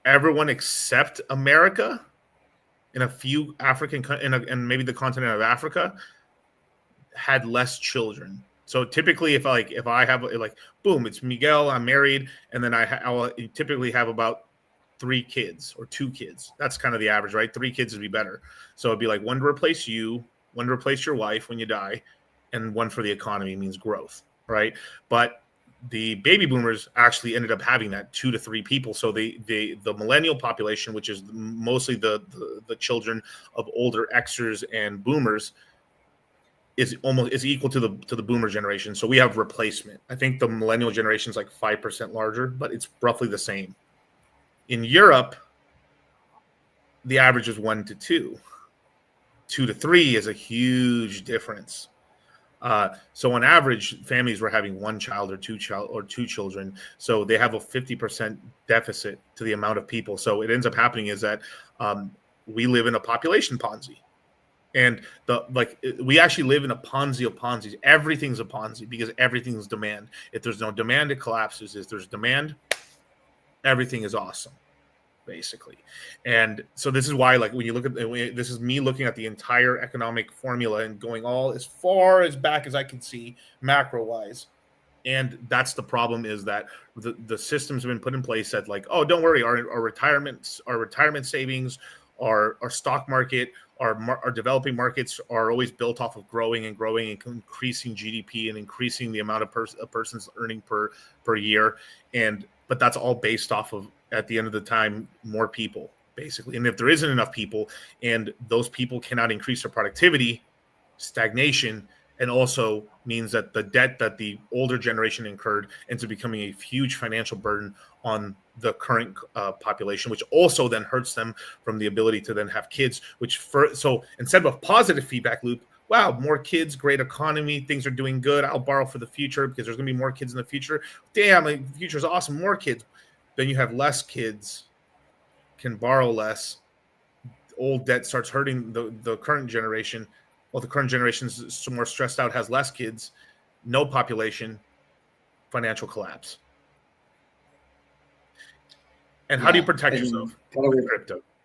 everyone except America and a few African and maybe the continent of Africa had less children. So typically, if I have like, boom, it's Miguel, I'm married, and then I'll typically have about 3 kids or 2 kids. That's kind of the average, right? 3 kids would be better. So it'd be like 1 to replace you, 1 to replace your wife when you die, and 1 for the economy, means growth, right? But the baby boomers actually ended up having that 2 to 3 people. So the millennial population, which is mostly the children of older Xers and boomers, is equal to the boomer generation. So we have replacement. I think the millennial generation is like 5% larger, but it's roughly the same. In Europe, the average is 1 to 2. 2 to 3 is a huge difference. So on average, families were having 1 child or 2 children. So they have a 50% deficit to the amount of people. So it ends up happening is that we live in a population Ponzi. And we actually live in a Ponzi of Ponzi's. Everything's a Ponzi because everything's demand. If there's no demand, it collapses. If there's demand, everything is awesome, basically. And so this is why, like, when you look at this is me looking at the entire economic formula and going all as far as back as I can see, macro wise. And that's the problem, is that the systems have been put in place that, like, oh, don't worry, our retirement savings, our stock market, our developing markets are always built off of growing and increasing GDP and increasing the amount of a person's earning per year. But that's all based off of, at the end of the time, more people, basically. And if there isn't enough people and those people cannot increase their productivity, stagnation, and also means that the debt that the older generation incurred ends up becoming a huge financial burden on the current population, which also then hurts them from the ability to then have kids, so instead of a positive feedback loop, wow, more kids, great economy, things are doing good, I'll borrow for the future because there's going to be more kids in the future. Damn, the future is awesome, more kids. Then you have less kids, can borrow less, old debt starts hurting the current generation. Well, the current generation is more stressed out, has less kids, no population, financial collapse. And how do you protect yourself with crypto?